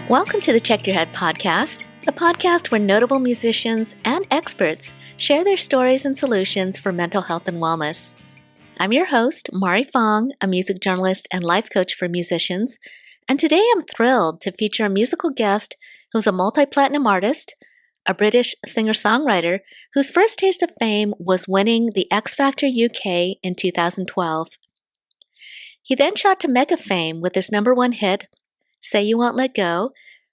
Welcome to the Check Your Head podcast, the podcast where notable musicians and experts share their stories and solutions for mental health and wellness. I'm your host, Mari Fong, a music journalist and life coach for musicians, and today I'm thrilled to feature a musical guest who's a multi-platinum artist, a British singer-songwriter whose first taste of fame was winning the X Factor UK in 2012. He then shot to mega fame with his number one hit, Say You Won't Let Go,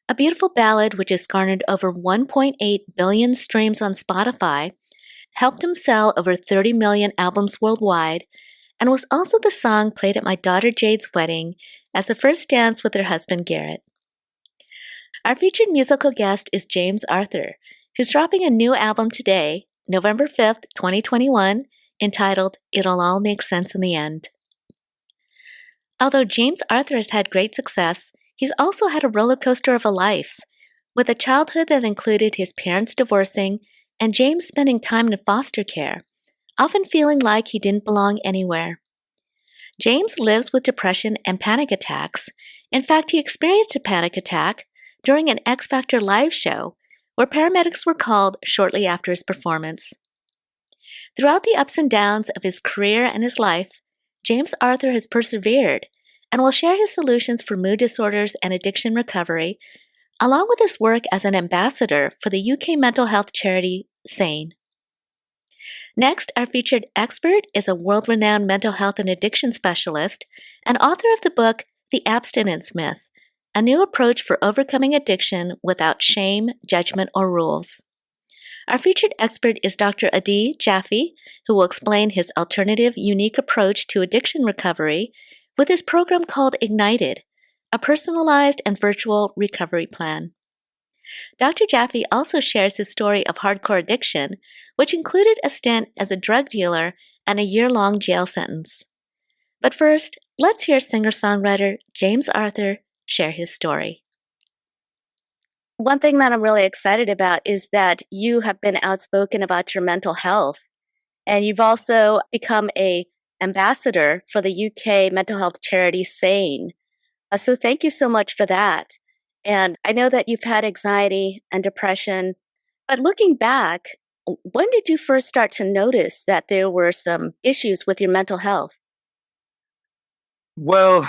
a beautiful ballad which has garnered over 1.8 billion streams on Spotify, helped him sell over 30 million albums worldwide, and was also the song played at my daughter Jade's wedding as the first dance with her husband Garrett. Our featured musical guest is James Arthur, who's dropping a new album today, November 5th, 2021, entitled It'll All Make Sense in the End. Although James Arthur has had great success, he's also had a roller coaster of a life, with a childhood that included his parents divorcing and James spending time in foster care, often feeling like he didn't belong anywhere. James lives with depression and panic attacks. In fact, he experienced a panic attack during an X Factor live show where paramedics were called shortly after his performance. Throughout the ups and downs of his career and his life, James Arthur has persevered and will share his solutions for mood disorders and addiction recovery, along with his work as an ambassador for the UK mental health charity SANE. Next, our featured expert is a world-renowned mental health and addiction specialist and author of the book The Abstinence Myth, a new approach for overcoming addiction without shame, judgment, or rules. Our featured expert is Dr. Jaffe, who will explain his alternative, unique approach to addiction recovery with his program called IGNTD, a personalized and virtual recovery plan. Dr. Jaffe also shares his story of hardcore addiction, which included a stint as a drug dealer and a year-long jail sentence. But first, let's hear singer-songwriter James Arthur share his story. One thing that I'm really excited about is that you have been outspoken about your mental health, and you've also become an ambassador for the UK mental health charity SANE. So thank you so much for that. And I know that you've had anxiety and depression, but looking back, when did you first start to notice that there were some issues with your mental health? Well,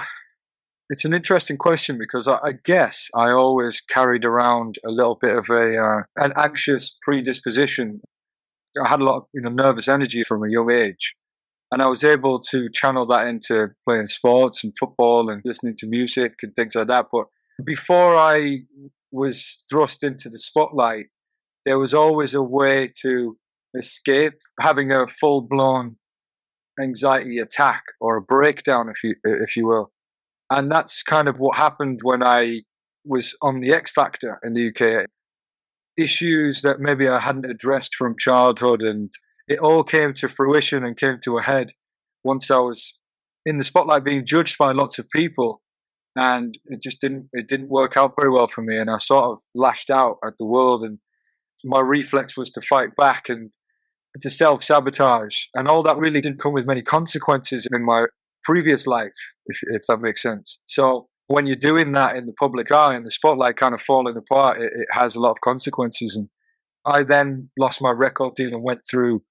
it's an interesting question because I guess I always carried around a little bit of an anxious predisposition. I had a lot of nervous energy from a young age, and I was able to channel that into playing sports and football and listening to music and things like that. But before I was thrust into the spotlight, there was always a way to escape having a full-blown anxiety attack or a breakdown, if you will. And that's kind of what happened when I was on the X Factor in the UK. Issues that maybe I hadn't addressed from childhood, and it all came to fruition and came to a head once I was in the spotlight being judged by lots of people, and it didn't work out very well for me, and I sort of lashed out at the world, and my reflex was to fight back and to self-sabotage, and all that really didn't come with many consequences in my previous life, if that makes sense. So when you're doing that in the public eye and the spotlight kind of falling apart, it has a lot of consequences. And I then lost my record deal and went through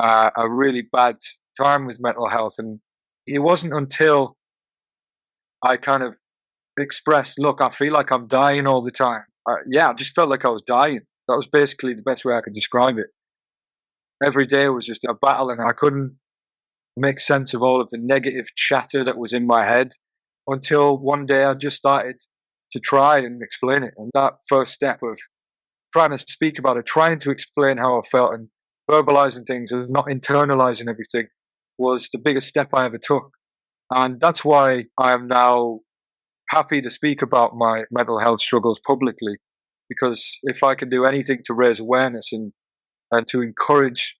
a really bad time with mental health. And it wasn't until I kind of expressed, look, I feel like I'm dying all the time. I just felt like I was dying. That was basically the best way I could describe it. Every day was just a battle, and I couldn't make sense of all of the negative chatter that was in my head until one day I just started to try and explain it. And that first step of trying to speak about it, trying to explain how I felt and verbalizing things and not internalizing everything was the biggest step I ever took. And that's why I am now happy to speak about my mental health struggles publicly, because if I can do anything to raise awareness and to encourage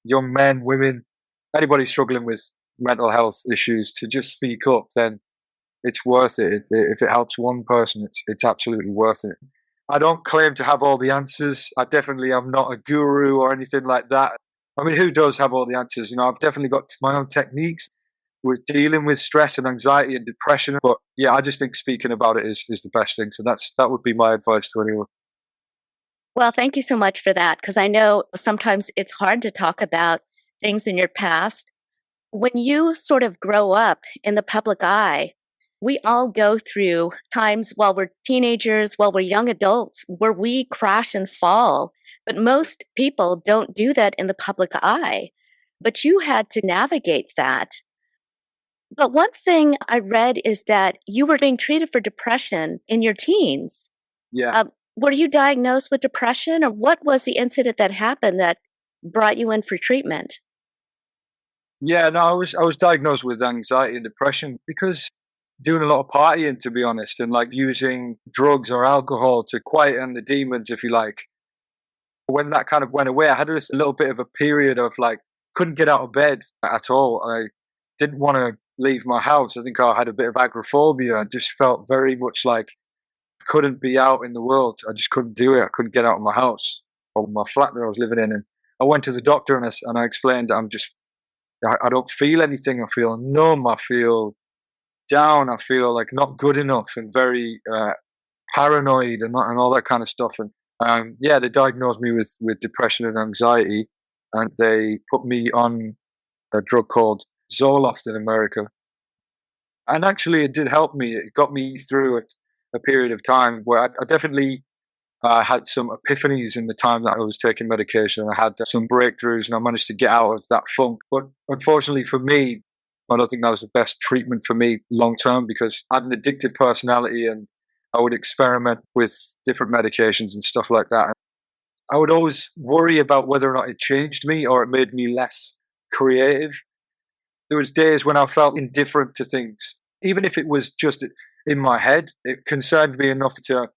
young men, women, anybody struggling with mental health issues to just speak up, then it's worth it. If it helps one person, it's absolutely worth it. I don't claim to have all the answers. I definitely am not a guru or anything like that. I mean, who does have all the answers? I've definitely got my own techniques, with dealing with stress and anxiety and depression. But yeah, I just think speaking about it is the best thing. So that would be my advice to anyone. Well, thank you so much for that, because I know sometimes it's hard to talk about things in your past. When you sort of grow up in the public eye, we all go through times while we're teenagers, while we're young adults, where we crash and fall. But most people don't do that in the public eye. But you had to navigate that. But one thing I read is that you were being treated for depression in your teens. Yeah. Were you diagnosed with depression, or what was the incident that happened that brought you in for treatment? Yeah, no, I was diagnosed with anxiety and depression because doing a lot of partying, to be honest, and like using drugs or alcohol to quieten the demons, if you like. When that kind of went away, I had this little bit of a period of like couldn't get out of bed at all. I didn't want to leave my house. I think I had a bit of agoraphobia. I just felt very much like I couldn't be out in the world. I just couldn't do it. I couldn't get out of my house or my flat that I was living in. And I went to the doctor and I explained that I don't feel anything. I feel numb. I feel down. I feel like not good enough and very paranoid and all that kind of stuff. And yeah, they diagnosed me with depression and anxiety, and they put me on a drug called Zoloft in America. And actually, it did help me. It got me through a period of time where I definitely had some epiphanies in the time that I was taking medication. I had some breakthroughs, and I managed to get out of that funk. But unfortunately for me, I don't think that was the best treatment for me long term, because I had an addictive personality and I would experiment with different medications and stuff like that. I would always worry about whether or not it changed me or it made me less creative. There was days when I felt indifferent to things, even if it was just in my head. It concerned me enough to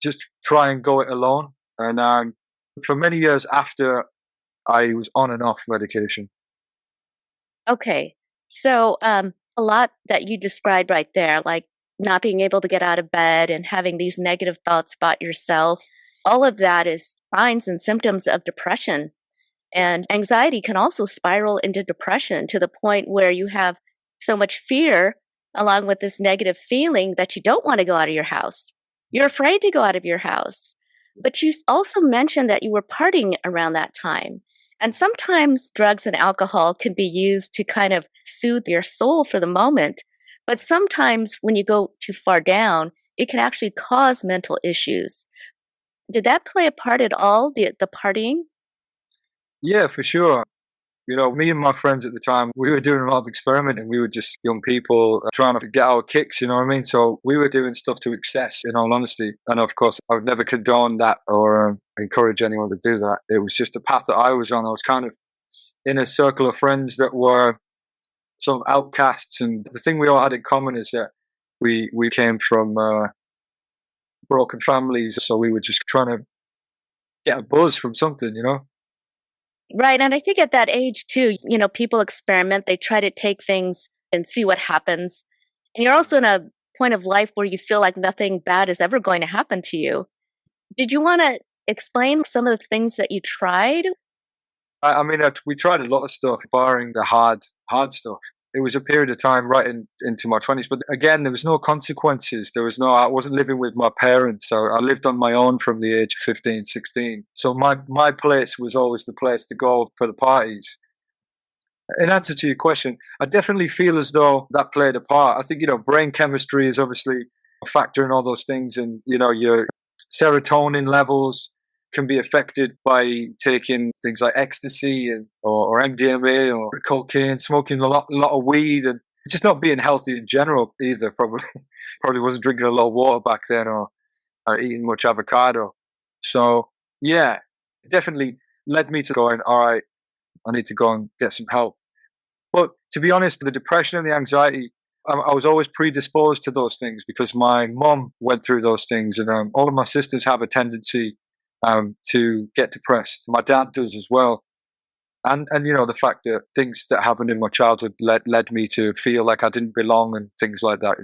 just try and go it alone. And for many years after, I was on and off medication. Okay. So, a lot that you described right there, like not being able to get out of bed and having these negative thoughts about yourself, all of that is signs and symptoms of depression. And anxiety can also spiral into depression to the point where you have so much fear along with this negative feeling that you don't want to go out of your house. You're afraid to go out of your house. But you also mentioned that you were partying around that time. And sometimes drugs and alcohol can be used to kind of soothe your soul for the moment. But sometimes when you go too far down, it can actually cause mental issues. Did that play a part at all, the partying? Yeah, for sure. You know, me and my friends at the time, we were doing a lot of experimenting. We were just young people trying to get our kicks, you know what I mean? So we were doing stuff to excess, in all honesty. And of course, I would never condone that or encourage anyone to do that. It was just a path that I was on. I was kind of in a circle of friends that were sort of outcasts. And the thing we all had in common is that we came from broken families. So we were just trying to get a buzz from something, you know? Right. And I think at that age too, people experiment, they try to take things and see what happens. And you're also in a point of life where you feel like nothing bad is ever going to happen to you. Did you want to explain some of the things that you tried? I mean, we tried a lot of stuff, barring the hard stuff. It was a period of time right into my 20s. But again, there was no consequences. I wasn't living with my parents. So I lived on my own from the age of 15, 16. So my place was always the place to go for the parties. In answer to your question, I definitely feel as though that played a part. I think, brain chemistry is obviously a factor in all those things. And, your serotonin levels can be affected by taking things like ecstasy or MDMA or cocaine, smoking a lot of weed, and just not being healthy in general either. Probably wasn't drinking a lot of water back then or eating much avocado. So yeah, it definitely led me to going, all right, I need to go and get some help. But to be honest, the depression and the anxiety, I was always predisposed to those things because my mom went through those things, and all of my sisters have a tendency to get depressed. My dad does as well. And the fact that things that happened in my childhood led me to feel like I didn't belong and things like that.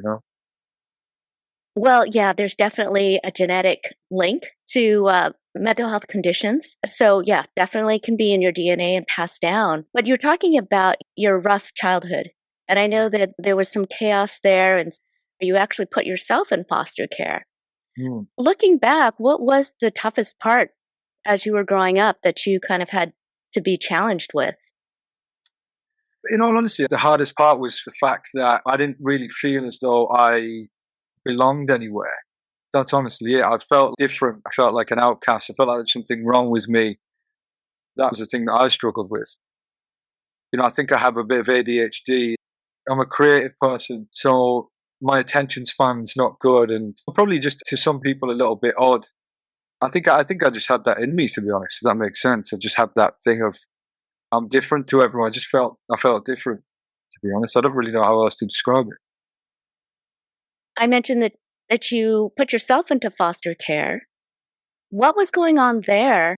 Well, yeah, there's definitely a genetic link to mental health conditions. So, yeah, definitely can be in your DNA and passed down. But you're talking about your rough childhood. And I know that there was some chaos there, and you actually put yourself in foster care. Mm. Looking back, what was the toughest part as you were growing up that you kind of had to be challenged with? In all honesty, the hardest part was the fact that I didn't really feel as though I belonged anywhere. That's honestly it. I felt different. I felt like an outcast. I felt like there was something wrong with me. That was the thing that I struggled with. I think I have a bit of ADHD. I'm a creative person, so my attention span's not good, and probably just to some people a little bit odd. I think I just had that in me, to be honest. If that makes sense, I just had that thing of I'm different to everyone. I felt different, to be honest. I don't really know how else to describe it. I mentioned that you put yourself into foster care. What was going on there?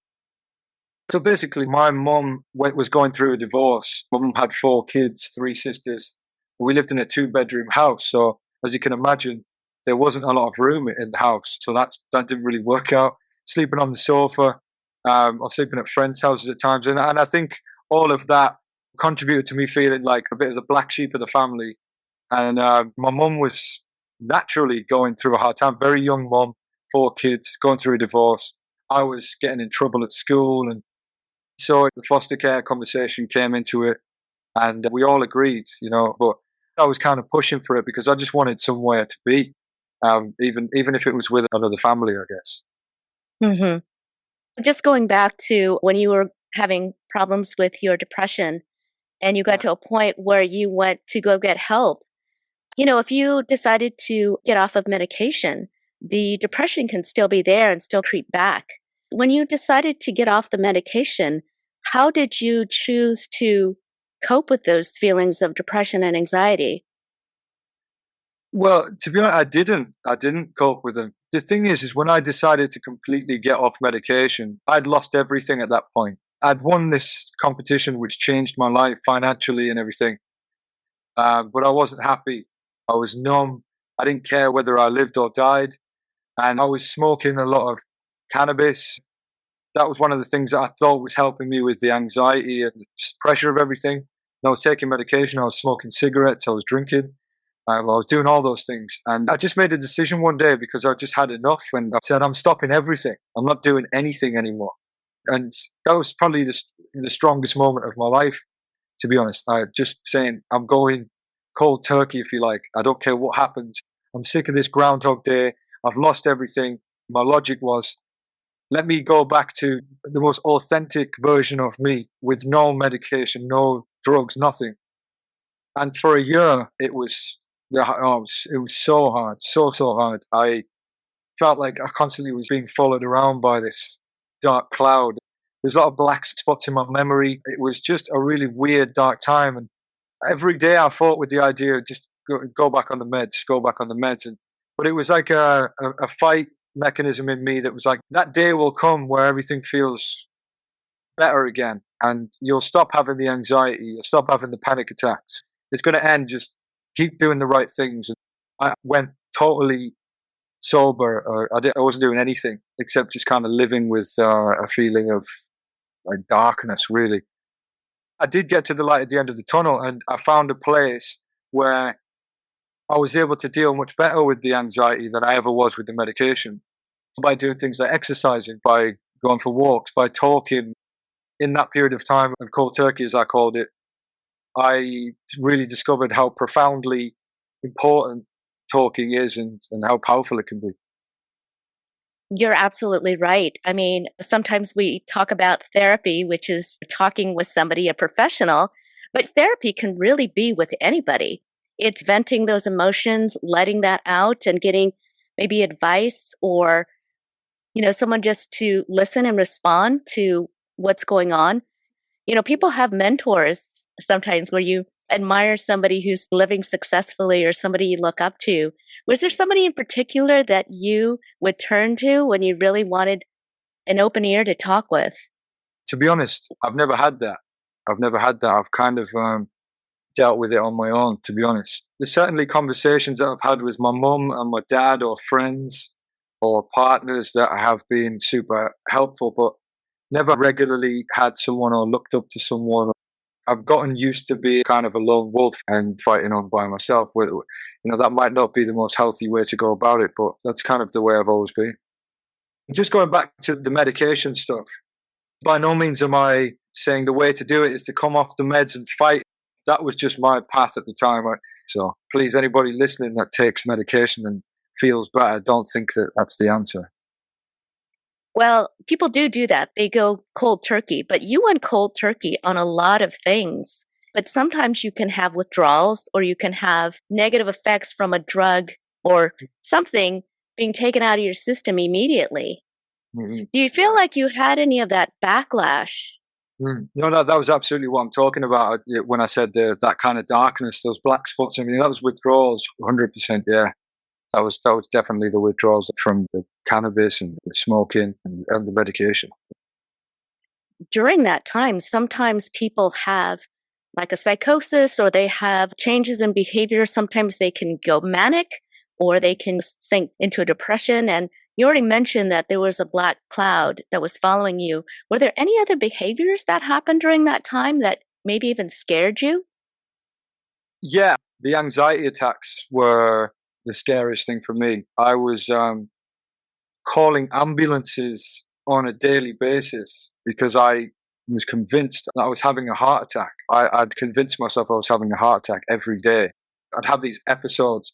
So basically, my mum was going through a divorce. My mum had 4 kids, 3 sisters. We lived in a 2-bedroom house. So as you can imagine, there wasn't a lot of room in the house. So that didn't really work out. Sleeping on the sofa, or sleeping at friends' houses at times. And I think all of that contributed to me feeling like a bit of the black sheep of the family. And my mum was naturally going through a hard time. Very young mum, 4 kids, going through a divorce. I was getting in trouble at school, and so the foster care conversation came into it, and we all agreed. But I was kind of pushing for it because I just wanted somewhere to be, even if it was with another family, I guess. Hmm. Just going back to when you were having problems with your depression and you got to a point where you went to go get help. If you decided to get off of medication, the depression can still be there and still creep back. When you decided to get off the medication, how did you choose to cope with those feelings of depression and anxiety? Well, to be honest, I didn't. I didn't cope with them. The thing is when I decided to completely get off medication, I'd lost everything at that point. I'd won this competition, which changed my life financially and everything. But I wasn't happy. I was numb. I didn't care whether I lived or died. And I was smoking a lot of cannabis. That was one of the things that I thought was helping me with the anxiety and the pressure of everything. And I was taking medication. I was smoking cigarettes. I was drinking. I was doing all those things. And I just made a decision one day because I just had enough. And I said, I'm stopping everything. I'm not doing anything anymore. And that was probably the strongest moment of my life, to be honest. I just saying, I'm going cold turkey, if you like. I don't care what happens. I'm sick of this Groundhog Day. I've lost everything. My logic was, let me go back to the most authentic version of me with no medication, no drugs, nothing. And for a year, it was so hard, so hard. I felt like I constantly was being followed around by this dark cloud. There's a lot of black spots in my memory. It was just a really weird, dark time. And every day I fought with the idea of just go back on the meds, go back on the meds. But it was like a fight mechanism in me that was like, that day will come where everything feels better again. And you'll stop having the anxiety, you'll stop having the panic attacks. It's going to end. Just keep doing the right things. And I went totally sober. I wasn't doing anything except just kind of living with a feeling of like darkness, really. I did get to the light at the end of the tunnel, and I found a place where I was able to deal much better with the anxiety than I ever was with the medication by doing things like exercising, by going for walks, by talking. In that period of time of cold turkey, as I called it, I really discovered how profoundly important talking is and how powerful it can be. You're absolutely right. I mean, sometimes we talk about therapy, which is talking with somebody, a professional, but therapy can really be with anybody. It's venting those emotions, letting that out, and getting maybe advice or, someone just to listen and respond to what's going on. People have mentors sometimes where you admire somebody who's living successfully or somebody you look up to. Was there somebody in particular that you would turn to when you really wanted an open ear to talk with? To be honest, I've never had that. I've kind of dealt with it on my own, to be honest. There's certainly conversations that I've had with my mum and my dad or friends or partners that have been super helpful, but never regularly had someone or looked up to someone. I've gotten used to being kind of a lone wolf and fighting on by myself. That might not be the most healthy way to go about it, but that's kind of the way I've always been. Just going back to the medication stuff, by no means am I saying the way to do it is to come off the meds and fight. That was just my path at the time. So please, anybody listening that takes medication and feels better, don't think that that's the answer. Well, people do that. They go cold turkey, but you went cold turkey on a lot of things. But sometimes you can have withdrawals or you can have negative effects from a drug or something being taken out of your system immediately. Mm-hmm. Do you feel like you had any of that backlash? No, that was absolutely what I'm talking about when I said that kind of darkness, those black spots. I mean, that was withdrawals, 100%. Yeah, that was definitely the withdrawals from the cannabis and the smoking and the medication. During that time, sometimes people have like a psychosis or they have changes in behavior. Sometimes they can go manic or they can sink into a depression. And you already mentioned that there was a black cloud that was following you. Were there any other behaviors that happened during that time that maybe even scared you? Yeah, the anxiety attacks were the scariest thing for me. I was calling ambulances on a daily basis because I was convinced that I was having a heart attack. I'd convinced myself I was having a heart attack every day. I'd have these episodes,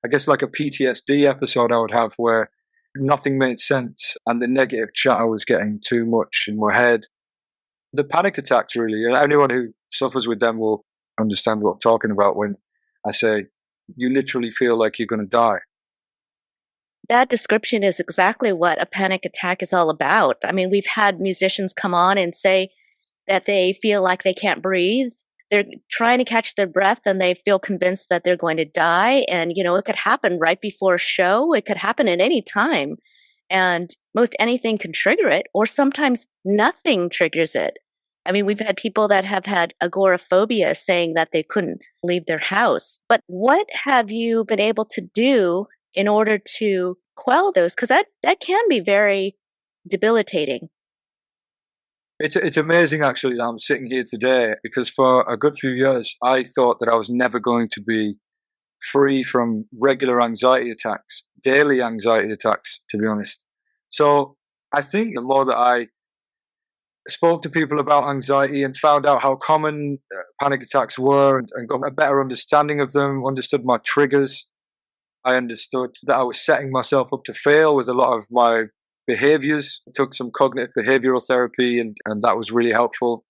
I guess like a PTSD episode I would have where nothing made sense and the negative chatter was getting too much in my head. The panic attacks, really, and anyone who suffers with them will understand what I'm talking about when I say you literally feel like you're going to die. That description is exactly what a panic attack is all about. I mean, we've had musicians come on and say that they feel like they can't breathe. They're trying to catch their breath and they feel convinced that they're going to die. And, it could happen right before a show. It could happen at any time. And most anything can trigger it, or sometimes nothing triggers it. I mean, we've had people that have had agoraphobia saying that they couldn't leave their house. But what have you been able to do in order to quell those? Because that can be very debilitating. It's amazing, actually, that I'm sitting here today because for a good few years, I thought that I was never going to be free from regular anxiety attacks, daily anxiety attacks, to be honest. So I think the more that I spoke to people about anxiety and found out how common panic attacks were and got a better understanding of them, understood my triggers, I understood that I was setting myself up to fail with a lot of my behaviors. I took some cognitive behavioral therapy and that was really helpful.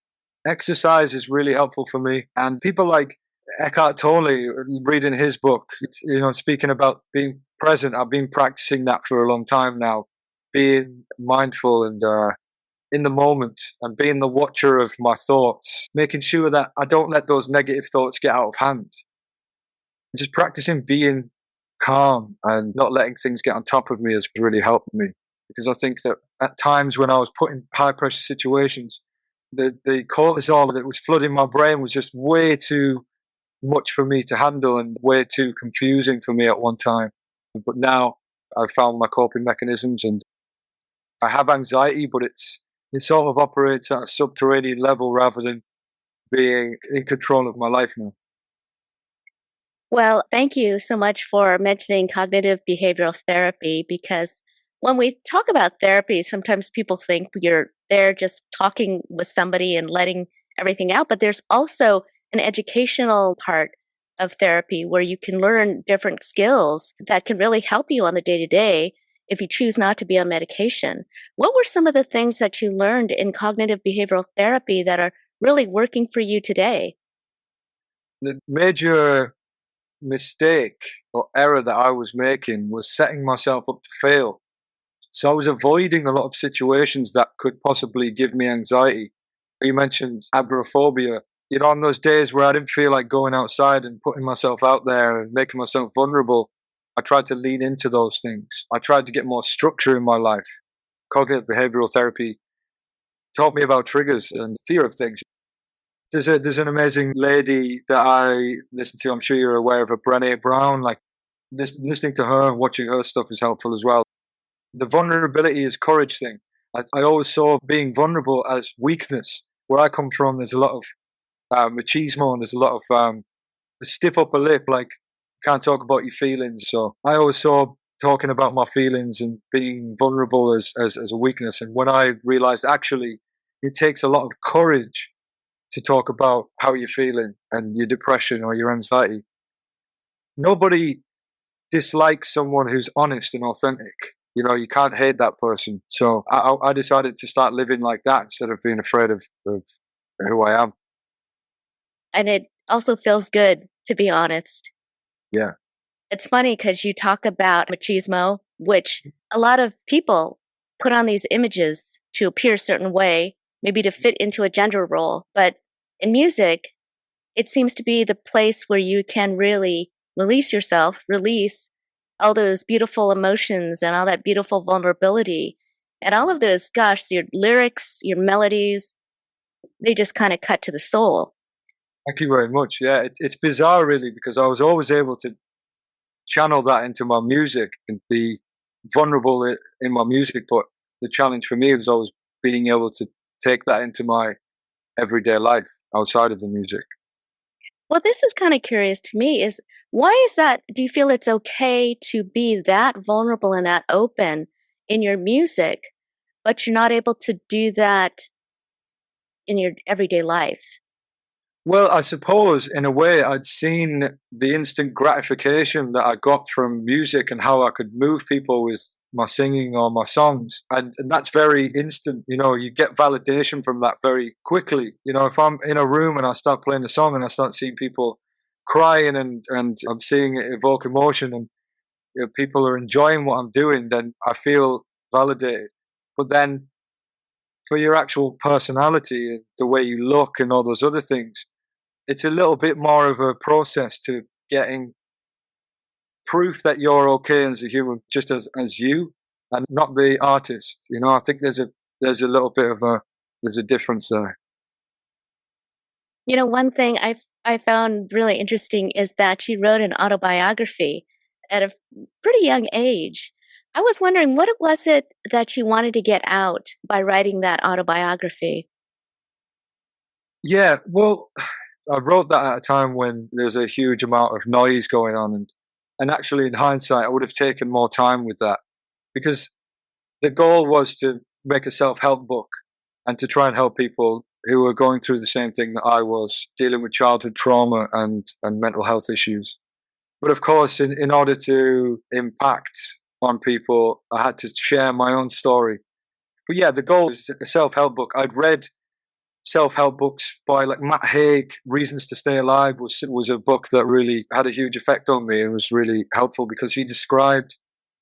Exercise is really helpful for me. And people like Eckhart Tolle, reading his book, speaking about being present, I've been practicing that for a long time now. Being mindful and in the moment and being the watcher of my thoughts, making sure that I don't let those negative thoughts get out of hand. Just practicing being calm and not letting things get on top of me has really helped me. Because I think that at times when I was put in high pressure situations, the cortisol that was flooding my brain was just way too much for me to handle and way too confusing for me at one time. But now I've found my coping mechanisms and I have anxiety, but it sort of operates at a subterranean level rather than being in control of my life now. Well, thank you so much for mentioning cognitive behavioral therapy, because when we talk about therapy, sometimes people think you're there just talking with somebody and letting everything out, but there's also an educational part of therapy where you can learn different skills that can really help you on the day-to-day if you choose not to be on medication. What were some of the things that you learned in cognitive behavioral therapy that are really working for you today? The major mistake or error that I was making was setting myself up to fail. So I was avoiding a lot of situations that could possibly give me anxiety. You mentioned agoraphobia. On those days where I didn't feel like going outside and putting myself out there and making myself vulnerable, I tried to lean into those things. I tried to get more structure in my life. Cognitive behavioral therapy taught me about triggers and fear of things. There's an amazing lady that I listen to. I'm sure you're aware of her, Brené Brown. Like listening to her and watching her stuff is helpful as well. The vulnerability is courage thing. I always saw being vulnerable as weakness. Where I come from, there's a lot of machismo, and there's a lot of stiff upper lip, like can't talk about your feelings. So I always saw talking about my feelings and being vulnerable as a weakness. And when I realized actually it takes a lot of courage to talk about how you're feeling and your depression or your anxiety. Nobody dislikes someone who's honest and authentic. You know, you can't hate that person. So I decided to start living like that instead of being afraid of who I am. And it also feels good, to be honest. Yeah. It's funny because you talk about machismo, which a lot of people put on these images to appear a certain way, maybe to fit into a gender role. But in music, it seems to be the place where you can really release yourself, release all those beautiful emotions and all that beautiful vulnerability. And all of those, gosh, your lyrics, your melodies, they just kind of cut to the soul. Thank you very much. Yeah, it's bizarre, really, because I was always able to channel that into my music and be vulnerable in my music. But the challenge for me was always being able to take that into my everyday life outside of the music. Well, this is kind of curious to me is why is that? Do you feel it's okay to be that vulnerable and that open in your music, but you're not able to do that in your everyday life? Well, I suppose in a way I'd seen the instant gratification that I got from music and how I could move people with my singing or my songs. And that's very instant. You know, you get validation from that very quickly. You know, if I'm in a room and I start playing a song and I start seeing people crying and I'm seeing it evoke emotion and people are enjoying what I'm doing, then I feel validated. But then for your actual personality and the way you look and all those other things, it's a little bit more of a process to getting proof that you're okay as a human, just as you, and not the artist. You know, I think there's a little bit of there's a difference there. You know, one thing I found really interesting is that she wrote an autobiography at a pretty young age. I was wondering what it was it that she wanted to get out by writing that autobiography. Yeah, well, I wrote that at a time when there's a huge amount of noise going on, and actually, in hindsight, I would have taken more time with that because the goal was to make a self-help book and to try and help people who were going through the same thing that I was, dealing with childhood trauma and mental health issues. But of course, in order to impact on people, I had to share my own story. But yeah, the goal is a self-help book. I'd read self-help books by like Matt Haig. Reasons to Stay Alive was a book that really had a huge effect on me and was really helpful because he described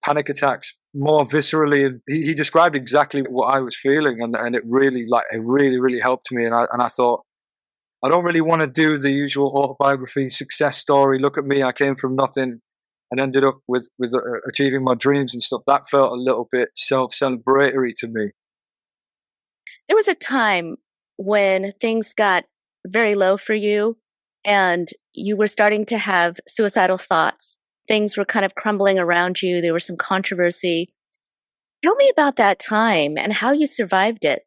panic attacks more viscerally, and he described exactly what I was feeling, and it really helped me. And I thought, I don't really want to do the usual autobiography success story. Look at me, I came from nothing and ended up with achieving my dreams and stuff. That felt a little bit self-celebratory to me. There was a time when things got very low for you and you were starting to have suicidal thoughts. Things were kind of crumbling around you. There was some controversy. Tell me about that time and how you survived it.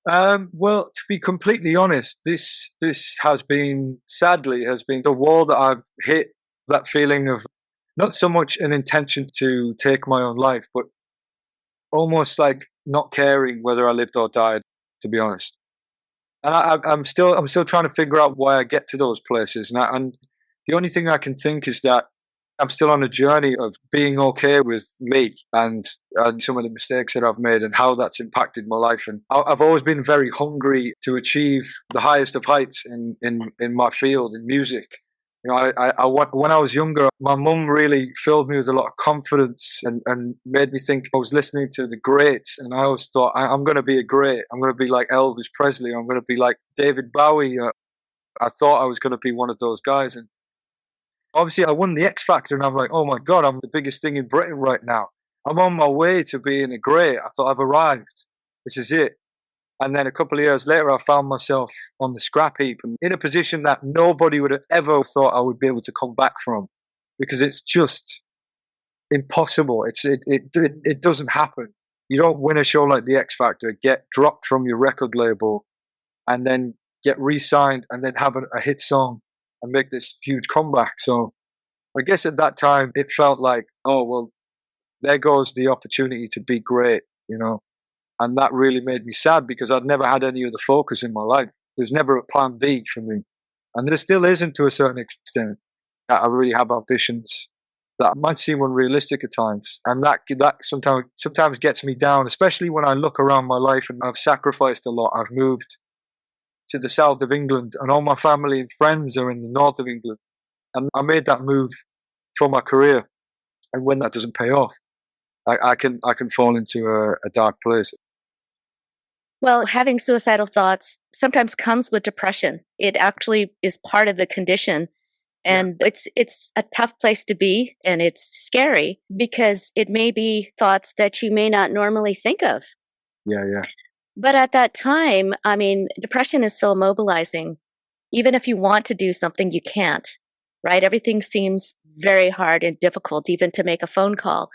Well, to be completely honest, this sadly has been the wall that I've hit. That feeling of not so much an intention to take my own life, but almost like not caring whether I lived or died. To be honest, and I'm still trying to figure out why I get to those places. And the only thing I can think is that I'm still on a journey of being okay with me and some of the mistakes that I've made and how that's impacted my life. And I've always been very hungry to achieve the highest of heights in my field, in music. You know, when I was younger, my mum really filled me with a lot of confidence and made me think I was listening to the greats. And I always thought, I'm going to be a great. I'm going to be like Elvis Presley. I'm going to be like David Bowie. I thought I was going to be one of those guys. And obviously, I won the X Factor, and I'm like, oh my God, I'm the biggest thing in Britain right now. I'm on my way to being a great. I thought I've arrived. This is it. And then a couple of years later, I found myself on the scrap heap and in a position that nobody would have ever thought I would be able to come back from, because it's just impossible. It doesn't happen. You don't win a show like the X Factor, get dropped from your record label, and then get re-signed, and then have a hit song and make this huge comeback. So I guess at that time it felt like, oh well, there goes the opportunity to be great, you know. And that really made me sad because I'd never had any other focus in my life. There's never a plan B for me. And there still isn't to a certain extent. I really have ambitions that might seem unrealistic at times. And that sometimes gets me down, especially when I look around my life and I've sacrificed a lot. I've moved to the south of England and all my family and friends are in the north of England. And I made that move for my career. And when that doesn't pay off, I can fall into a dark place. Well, having suicidal thoughts sometimes comes with depression. It actually is part of the condition. And it's a tough place to be, and it's scary because it may be thoughts that you may not normally think of. Yeah. But at that time, I mean, depression is so immobilizing. Even if you want to do something, you can't, right? Everything seems very hard and difficult, even to make a phone call.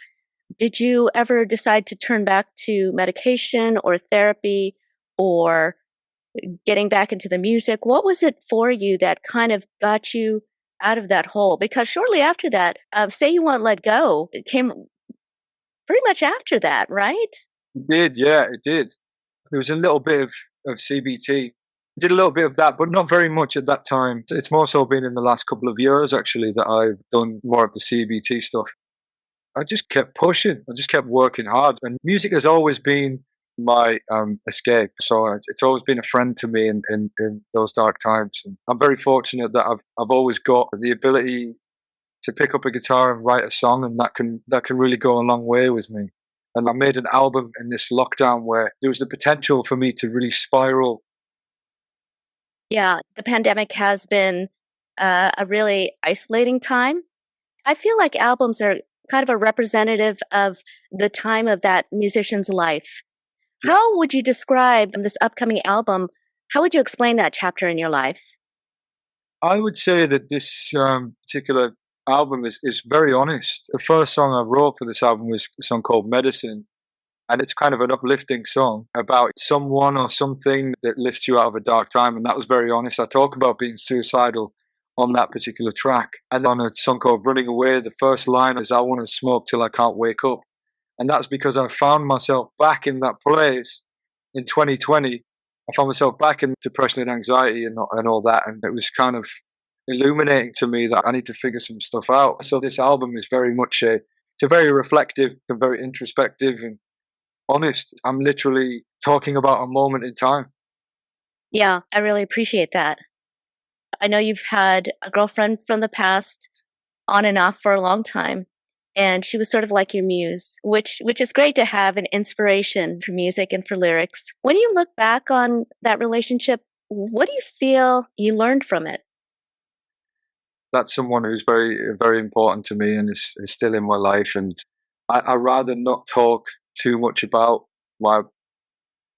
Did you ever decide to turn back to medication or therapy or getting back into the music? What was it for you that kind of got you out of that hole? Because shortly after that, Say You Won't Let Go, it came pretty much after that, right? It did, yeah, it did. There was a little bit of CBT. I did a little bit of that, but not very much at that time. It's more so been in the last couple of years, actually, that I've done more of the CBT stuff. I just kept pushing. I just kept working hard. And music has always been my escape. So it's always been a friend to me in those dark times. And I'm very fortunate that I've always got the ability to pick up a guitar and write a song, and that can really go a long way with me. And I made an album in this lockdown where there was the potential for me to really spiral. Yeah, the pandemic has been a really isolating time. I feel like albums are kind of a representative of the time of that musician's life. How would you describe this upcoming album? How would you explain that chapter in your life? I would say that this particular album is very honest. The first song I wrote for this album was a song called Medicine. And it's kind of an uplifting song about someone or something that lifts you out of a dark time. And that was very honest. I talk about being suicidal on that particular track. And on a song called Running Away, the first line is, I want to smoke till I can't wake up. And that's because I found myself back in that place in 2020. I found myself back in depression and anxiety and all that. And it was kind of illuminating to me that I need to figure some stuff out. So this album is very much it's a very reflective and very introspective and honest. I'm literally talking about a moment in time. Yeah, I really appreciate that. I know you've had a girlfriend from the past on and off for a long time, and she was sort of like your muse, which is great to have an inspiration for music and for lyrics. When you look back on that relationship, what do you feel you learned from it? That's someone who's very, very important to me and is still in my life. And I rather not talk too much about my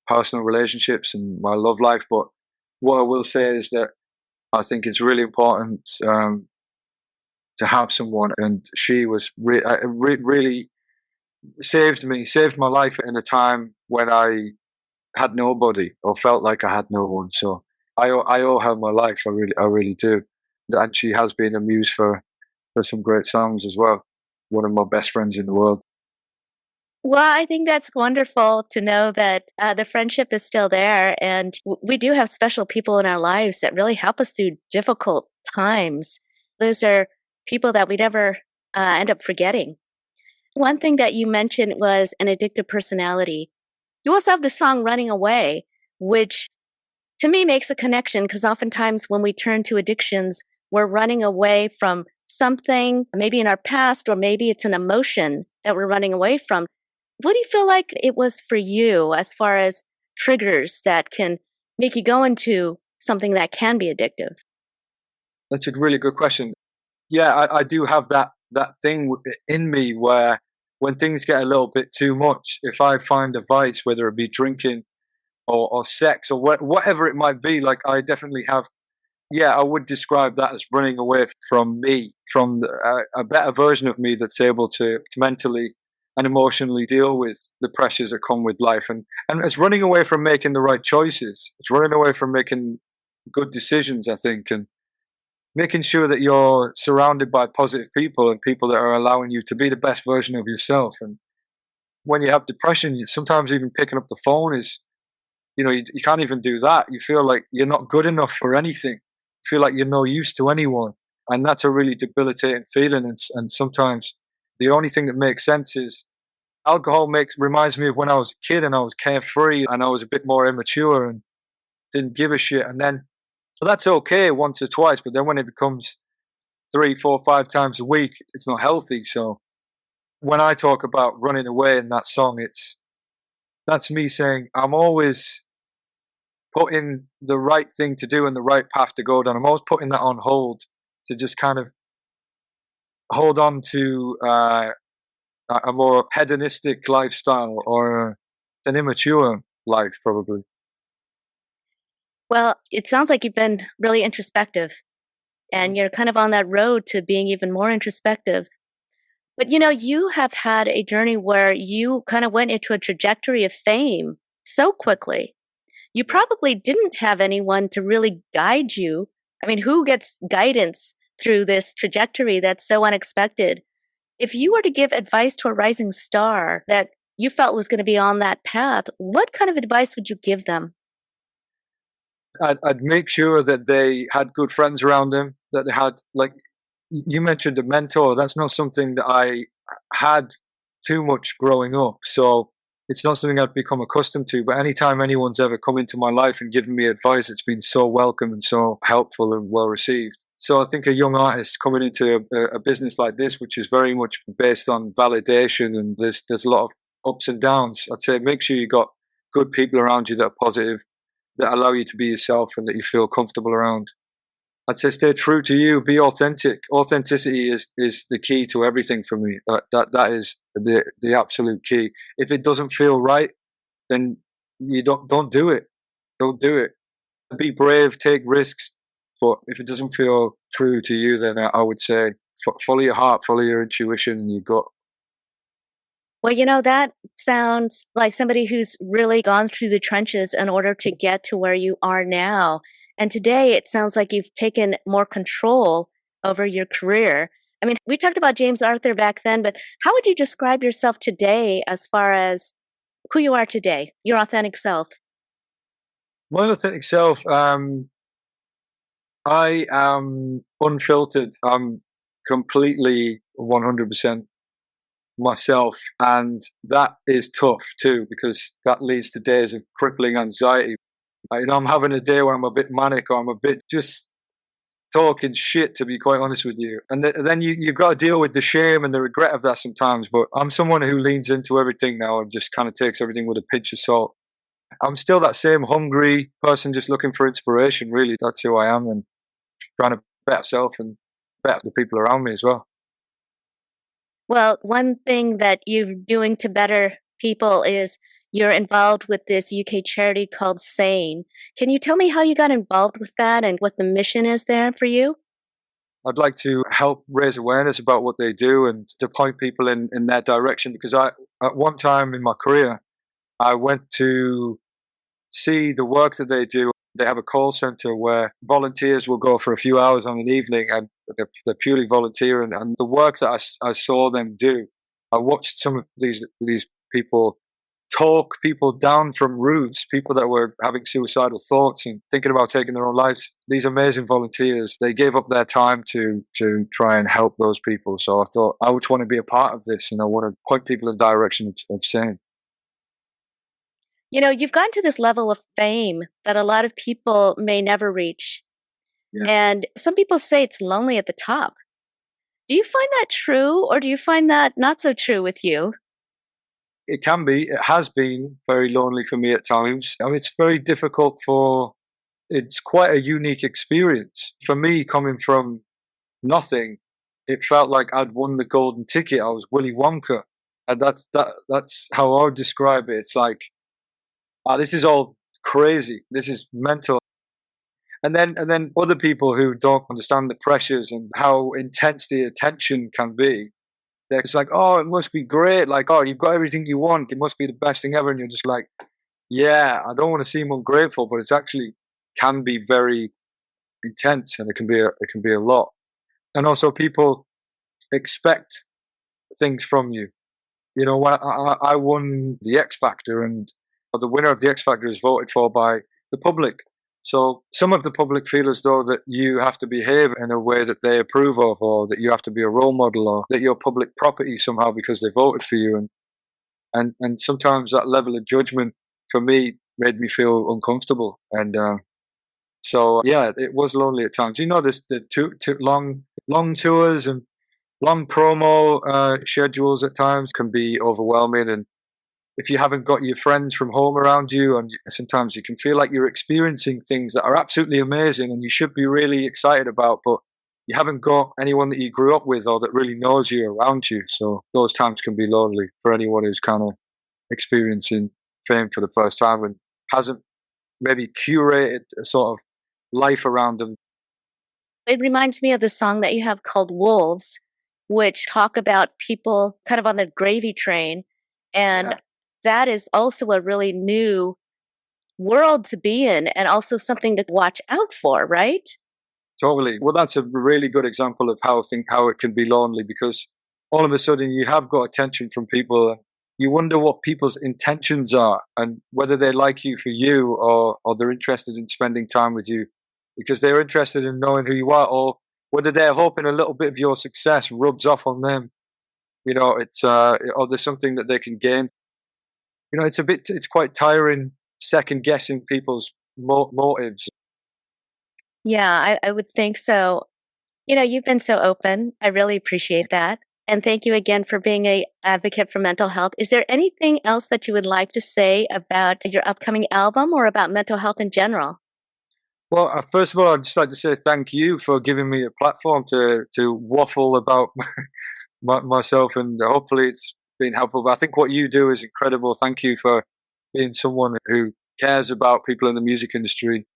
personal relationships and my love life. But what I will say is that I think it's really important to have someone, and she was really saved my life in a time when I had nobody or felt like I had no one. So I owe her my life. I really do. And she has been a muse for some great songs as well. One of my best friends in the world. Well, I think that's wonderful to know that the friendship is still there. And we do have special people in our lives that really help us through difficult times. Those are people that we never end up forgetting. One thing that you mentioned was an addictive personality. You also have the song Running Away, which to me makes a connection because oftentimes when we turn to addictions, we're running away from something, maybe in our past, or maybe it's an emotion that we're running away from. What do you feel like it was for you as far as triggers that can make you go into something that can be addictive? That's a really good question. Yeah, I do have that thing in me where when things get a little bit too much, if I find a vice, whether it be drinking or sex or whatever it might be, like I definitely have. Yeah, I would describe that as running away from me, from a better version of me that's able to mentally and emotionally deal with the pressures that come with life. And it's running away from making the right choices. It's running away from making good decisions, I think, and making sure that you're surrounded by positive people and people that are allowing you to be the best version of yourself. And when you have depression, sometimes even picking up the phone is, you can't even do that. You feel like you're not good enough for anything. You feel like you're no use to anyone. And that's a really debilitating feeling. And sometimes the only thing that makes sense is alcohol reminds me of when I was a kid and I was carefree and I was a bit more immature and didn't give a shit. And then, so that's okay once or twice, but then when it becomes 3, 4, 5 times a week, it's not healthy. So when I talk about running away in that song, that's me saying I'm always putting the right thing to do and the right path to go down. I'm always putting that on hold to just kind of hold on to a more hedonistic lifestyle or an immature life, probably. Well, it sounds like you've been really introspective and you're kind of on that road to being even more introspective. But you have had a journey where you kind of went into a trajectory of fame so quickly. You probably didn't have anyone to really guide you. I mean, who gets guidance through this trajectory that's so unexpected? If you were to give advice to a rising star that you felt was going to be on that path, what kind of advice would you give them? I'd make sure that they had good friends around them, that they had, like you mentioned, a mentor. That's not something that I had too much growing up. So it's not something I've become accustomed to. But anytime anyone's ever come into my life and given me advice, it's been so welcome and so helpful and well received. So I think a young artist coming into a business like this, which is very much based on validation and there's a lot of ups and downs, I'd say make sure you got good people around you that are positive, that allow you to be yourself and that you feel comfortable around. I'd say stay true to you, be authentic. Authenticity is the key to everything for me. That is the absolute key. If it doesn't feel right, then you don't do it. Don't do it. Be brave, take risks. But if it doesn't feel true to you, then I would say follow your heart, follow your intuition and your gut. Well, that sounds like somebody who's really gone through the trenches in order to get to where you are now. And today it sounds like you've taken more control over your career. I mean, we talked about James Arthur back then, but how would you describe yourself today as far as who you are today, your authentic self? My authentic self, I am unfiltered. I'm completely 100% myself, and that is tough too because that leads to days of crippling anxiety. I'm having a day where I'm a bit manic or I'm a bit just talking shit, to be quite honest with you, and then you've got to deal with the shame and the regret of that sometimes. But I'm someone who leans into everything now and just kind of takes everything with a pinch of salt. I'm still that same hungry person just looking for inspiration, really. That's who I am, and trying to better self and better the people around me as well. Well, one thing that you're doing to better people is you're involved with this UK charity called SANE. Can you tell me how you got involved with that and what the mission is there for you? I'd like to help raise awareness about what they do and to point people in their direction, because at one time in my career, I went to see the work that they do. They have a call center where volunteers will go for a few hours on an evening and they're purely volunteer. And the work that I saw them do, I watched some of these people talk people down from roofs, people that were having suicidal thoughts and thinking about taking their own lives. These amazing volunteers, they gave up their time to try and help those people. So I thought, I would want to be a part of this and I want to point people in the direction of SANE. You've gotten to this level of fame that a lot of people may never reach. Yeah. And some people say it's lonely at the top. Do you find that true, or do you find that not so true with you? It can be. It has been very lonely for me at times. I mean, it's very difficult it's quite a unique experience. For me, coming from nothing, it felt like I'd won the golden ticket. I was Willy Wonka. And that's how I would describe it. It's like, this is all crazy. This is mental. And then other people who don't understand the pressures and how intense the attention can be, they're just like, oh, it must be great. Like, oh, you've got everything you want. It must be the best thing ever. And you're just like, yeah, I don't want to seem ungrateful, but it's actually can be very intense, and it can be a lot. And also, people expect things from you. You know, when I won the X Factor, and the winner of the X Factor is voted for by the public. So some of the public feel as though that you have to behave in a way that they approve of, or that you have to be a role model, or that you're public property somehow because they voted for you. And sometimes that level of judgment for me made me feel uncomfortable. And so yeah, it was lonely at times. You know, this the long tours and long promo schedules at times can be overwhelming, and if you haven't got your friends from home around you, and sometimes you can feel like you're experiencing things that are absolutely amazing and you should be really excited about, but you haven't got anyone that you grew up with or that really knows you around you. So those times can be lonely for anyone who's kind of experiencing fame for the first time and hasn't maybe curated a sort of life around them. It reminds me of the song that you have called Wolves, which talk about people kind of on the gravy train. And Yeah. that is also a really new world to be in, and also something to watch out for, right? Totally. Well, that's a really good example of how it can be lonely, because all of a sudden you have got attention from people. You wonder what people's intentions are, and whether they like you for you, or they're interested in spending time with you because they're interested in knowing who you are, or whether they're hoping a little bit of your success rubs off on them. You know, it's or there's something that they can gain. You know, it's quite tiring second guessing people's motives. Yeah, I would think so. You know, you've been so open. I really appreciate that. And thank you again for being a advocate for mental health. Is there anything else that you would like to say about your upcoming album or about mental health in general? Well, first of all, I'd just like to say thank you for giving me a platform to waffle about myself, and hopefully it's been helpful. But I think what you do is incredible. Thank you for being someone who cares about people in the music industry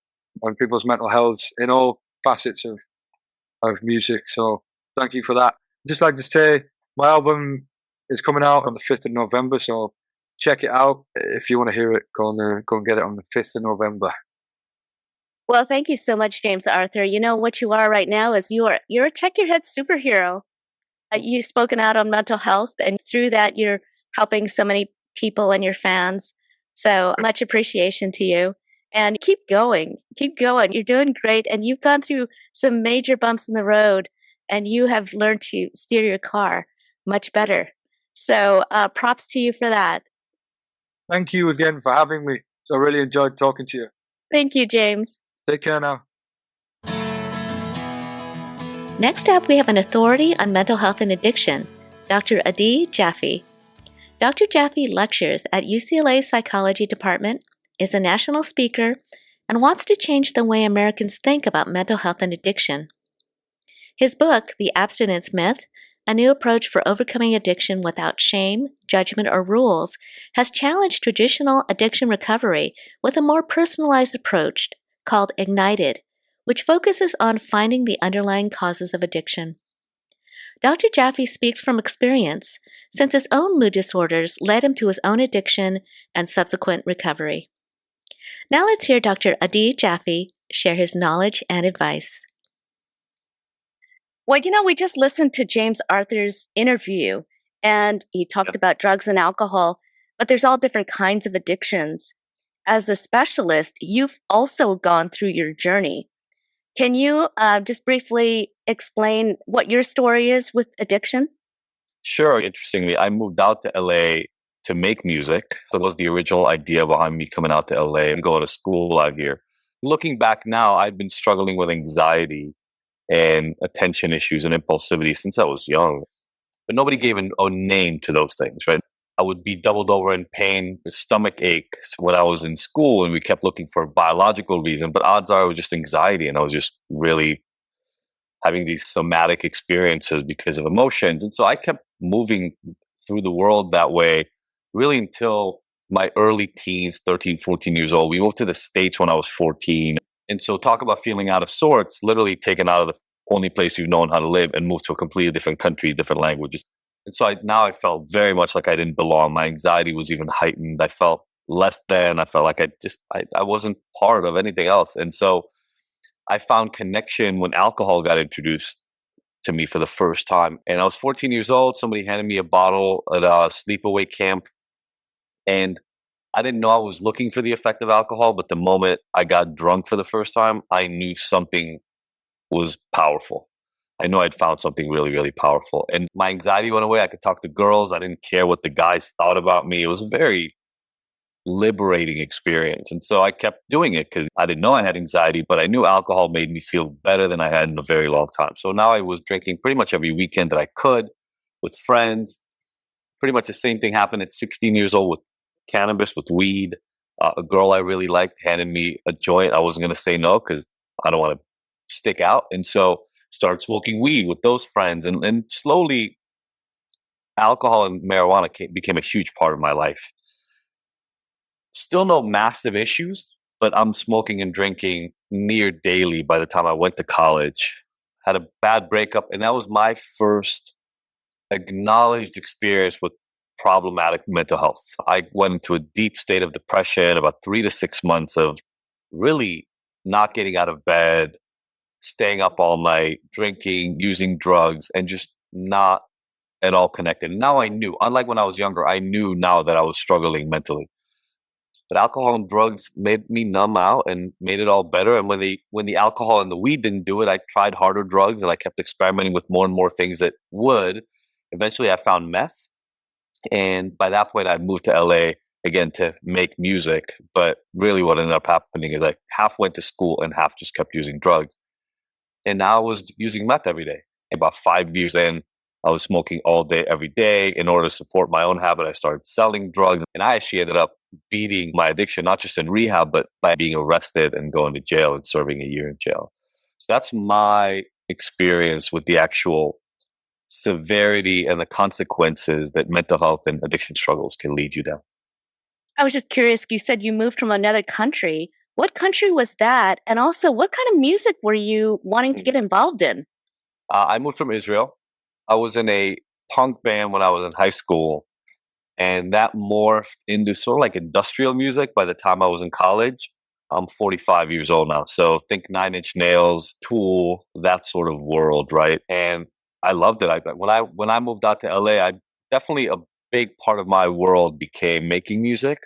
and people's mental health in all facets of music. So thank you for that. Just like to say, my album is coming out on the 5th of November, so check it out. If you want to hear it, go and get it on the 5th of November. Well, thank you so much, James Arthur. You know what you are right now is you're a check your head superhero. You've spoken out on mental health, and through that, you're helping so many people and your fans. So much appreciation to you. And keep going. Keep going. You're doing great. And you've gone through some major bumps in the road, and you have learned to steer your car much better. So props to you for that. Thank you again for having me. I really enjoyed talking to you. Thank you, James. Take care now. Next up, we have an authority on mental health and addiction, Dr. Adi Jaffe. Dr. Jaffe lectures at UCLA's Psychology Department, is a national speaker, and wants to change the way Americans think about mental health and addiction. His book, The Abstinence Myth, A New Approach for Overcoming Addiction Without Shame, Judgment, or Rules, has challenged traditional addiction recovery with a more personalized approach called Ignited, which focuses on finding the underlying causes of addiction. Dr. Jaffe speaks from experience, since his own mood disorders led him to his own addiction and subsequent recovery. Now let's hear Dr. Adi Jaffe share his knowledge and advice. Well, you know, we just listened to James Arthur's interview, and he talked about drugs and alcohol, but there's all different kinds of addictions. As a specialist, you've also gone through your journey. Can you just briefly explain what your story is with addiction? Sure. Interestingly, I moved out to LA to make music. That was the original idea behind me coming out to LA and going to school out here. Looking back now, I've been struggling with anxiety and attention issues and impulsivity since I was young. But nobody gave a name to those things, right? I would be doubled over in pain, with stomach aches when I was in school, and we kept looking for a biological reason. But odds are it was just anxiety, and I was just really having these somatic experiences because of emotions. And so I kept moving through the world that way, really until my early teens, 13, 14 years old. We moved to the States when I was 14. And so talk about feeling out of sorts, literally taken out of the only place you've known how to live and moved to a completely different country, different languages. And so now I felt very much like I didn't belong. My anxiety was even heightened. I felt less than. I felt like I wasn't part of anything else. And so I found connection when alcohol got introduced to me for the first time. And I was 14 years old. Somebody handed me a bottle at a sleepaway camp. And I didn't know I was looking for the effect of alcohol, but the moment I got drunk for the first time, I knew something was powerful. I know I'd found something really, really powerful. And my anxiety went away. I could talk to girls. I didn't care what the guys thought about me. It was a very liberating experience. And so I kept doing it because I didn't know I had anxiety, but I knew alcohol made me feel better than I had in a very long time. So now I was drinking pretty much every weekend that I could with friends. Pretty much the same thing happened at 16 years old with cannabis, with weed. A girl I really liked handed me a joint. I wasn't going to say no because I don't want to stick out. And so started smoking weed with those friends. And slowly, alcohol and marijuana became a huge part of my life. Still no massive issues, but I'm smoking and drinking near daily by the time I went to college. Had a bad breakup, and that was my first acknowledged experience with problematic mental health. I went into a deep state of depression, about 3 to 6 months of really not getting out of bed, staying up all night, drinking, using drugs, and just not at all connected. Now I knew, unlike when I was younger, I knew now that I was struggling mentally. But alcohol and drugs made me numb out and made it all better. And when the alcohol and the weed didn't do it, I tried harder drugs and I kept experimenting with more and more things that would. Eventually, I found meth, and by that point, I moved to LA again to make music. But really, what ended up happening is I half went to school and half just kept using drugs. And now I was using meth every day. About 5 years in, I was smoking all day, every day. In order to support my own habit, I started selling drugs. And I actually ended up beating my addiction, not just in rehab, but by being arrested and going to jail and serving a year in jail. So that's my experience with the actual severity and the consequences that mental health and addiction struggles can lead you down. I was just curious, you said you moved from another country. What country was that? And also, what kind of music were you wanting to get involved in? I moved from Israel. I was in a punk band when I was in high school, and that morphed into sort of like industrial music by the time I was in college. I'm 45 years old now, so think Nine Inch Nails, Tool, that sort of world, right? And I loved it. When I moved out to LA, I definitely a big part of my world became making music.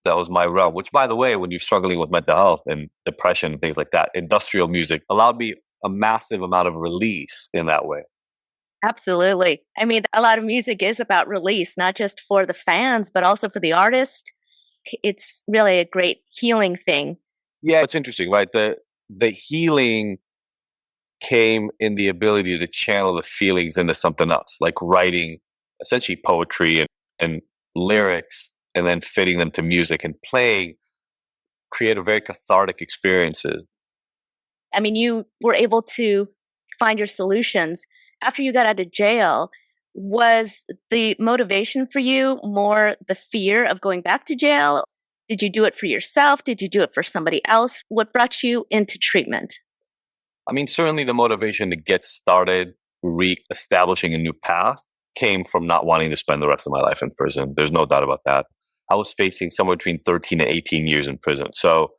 That was my realm. Which, by the way, when you're struggling with mental health and depression and things like that, industrial music allowed me a massive amount of release in that way. Absolutely. I mean, a lot of music is about release, not just for the fans, but also for the artist. It's really a great healing thing. Yeah, it's interesting, right? The healing came in the ability to channel the feelings into something else, like writing essentially poetry and lyrics, and then fitting them to music and playing, create a very cathartic experiences. I mean, you were able to find your solutions after you got out of jail. Was the motivation for you more the fear of going back to jail? Did you do it for yourself? Did you do it for somebody else? What brought you into treatment? I mean, certainly the motivation to get started re-establishing a new path came from not wanting to spend the rest of my life in prison. There's no doubt about that. I was facing somewhere between 13 and 18 years in prison. So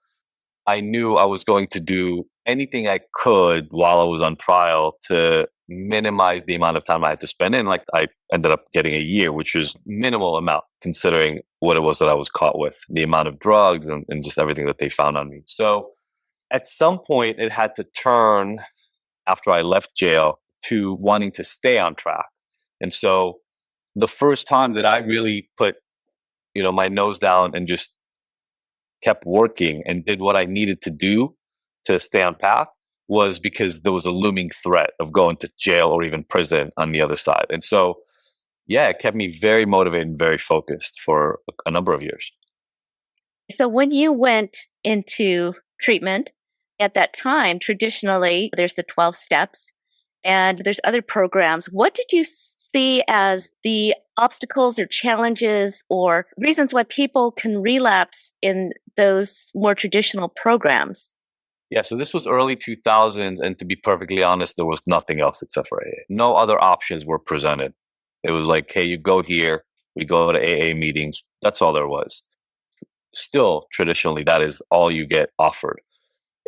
I knew I was going to do anything I could while I was on trial to minimize the amount of time I had to spend in. Like I ended up getting a year, which was minimal amount considering what it was that I was caught with, the amount of drugs and just everything that they found on me. So at some point, it had to turn after I left jail to wanting to stay on track. And so the first time that I really put, my nose down and just kept working and did what I needed to do to stay on path was because there was a looming threat of going to jail or even prison on the other side. And so, yeah, it kept me very motivated and very focused for a number of years. So when you went into treatment, at that time, traditionally, there's the 12 steps and there's other programs. What did you see as the obstacles or challenges or reasons why people can relapse in those more traditional programs? Yeah, so this was early 2000s. And to be perfectly honest, there was nothing else except for AA. No other options were presented. It was like, hey, you go here, we go to AA meetings. That's all there was. Still, traditionally, that is all you get offered.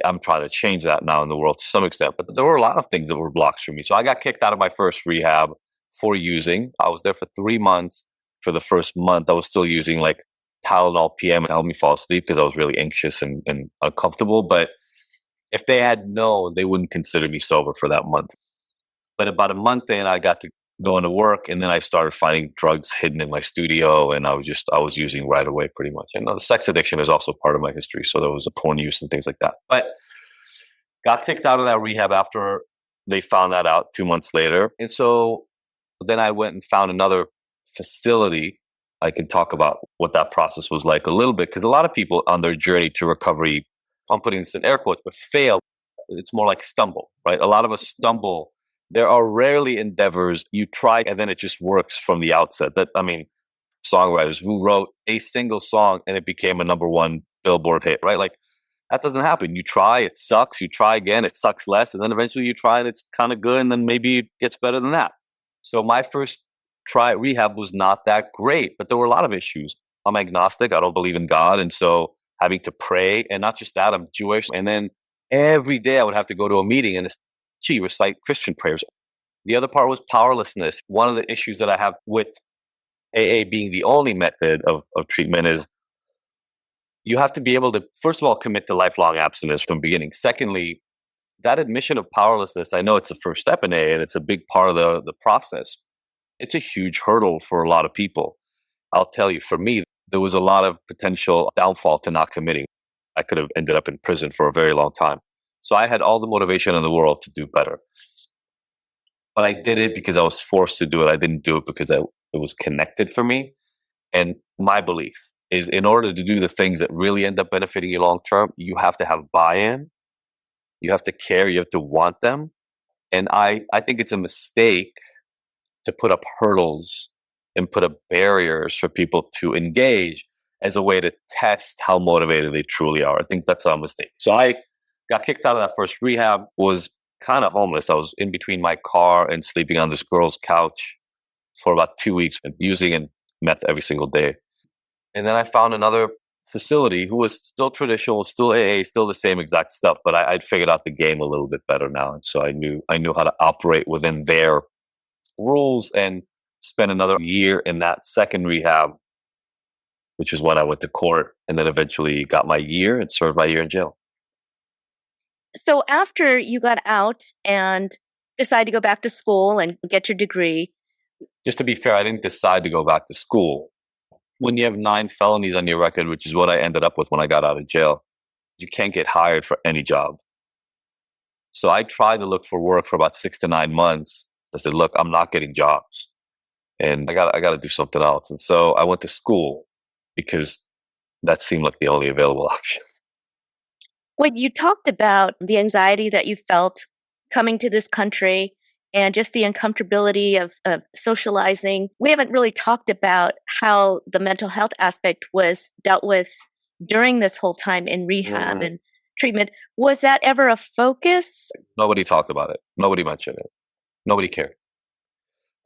I'm trying to change that now in the world to some extent. But there were a lot of things that were blocks for me. So I got kicked out of my first rehab for using. I was there for 3 months. For the first month, I was still using like Tylenol PM to help me fall asleep because I was really anxious and uncomfortable. But if they had known, they wouldn't consider me sober for that month. But about a month in, I got to go into work, and then I started finding drugs hidden in my studio, and I was using right away pretty much. And the sex addiction is also part of my history, so there was a porn use and things like that. But got kicked out of that rehab after they found that out 2 months later. And so then I went and found another facility. I can talk about what that process was like a little bit, because a lot of people on their journey to recovery, I'm putting this in air quotes, but fail. It's more like stumble, right? A lot of us stumble. There are rarely endeavors you try and then it just works from the outset. Songwriters who wrote a single song and it became a #1 Billboard hit, right? Like that doesn't happen. You try, it sucks. You try again, it sucks less. And then eventually you try and it's kind of good. And then maybe it gets better than that. So my first try at rehab was not that great, but there were a lot of issues. I'm agnostic. I don't believe in God. And so having to pray, and not just that, I'm Jewish. And then every day I would have to go to a meeting and recite Christian prayers. The other part was powerlessness. One of the issues that I have with AA being the only method of treatment is you have to be able to, first of all, commit to lifelong abstinence from the beginning. Secondly, that admission of powerlessness, I know it's the first step in AA and it's a big part of the process. It's a huge hurdle for a lot of people. I'll tell you, for me, there was a lot of potential downfall to not committing. I could have ended up in prison for a very long time. So I had all the motivation in the world to do better. But I did it because I was forced to do it. I didn't do it because it was connected for me. And my belief is in order to do the things that really end up benefiting you long term, you have to have buy-in. You have to care. You have to want them. And I think it's a mistake to put up hurdles and put up barriers for people to engage as a way to test how motivated they truly are. I think that's a mistake. So I got kicked out of that first rehab, was kind of homeless. I was in between my car and sleeping on this girl's couch for about 2 weeks and using and meth every single day. And then I found another facility who was still traditional, still AA, still the same exact stuff, but I'd figured out the game a little bit better now. And so I knew how to operate within their rules and spent another year in that second rehab, which is when I went to court and then eventually got my year and served my year in jail. So after you got out and decided to go back to school and get your degree. Just to be fair, I didn't decide to go back to school. When you have 9 felonies on your record, which is what I ended up with when I got out of jail, you can't get hired for any job. So I tried to look for work for about 6 to 9 months. I said, look, I'm not getting jobs and I got to do something else. And so I went to school because that seemed like the only available option. When you talked about the anxiety that you felt coming to this country and just the uncomfortability of socializing, we haven't really talked about how the mental health aspect was dealt with during this whole time in rehab and treatment. Was that ever a focus? Nobody talked about it. Nobody mentioned it. Nobody cared.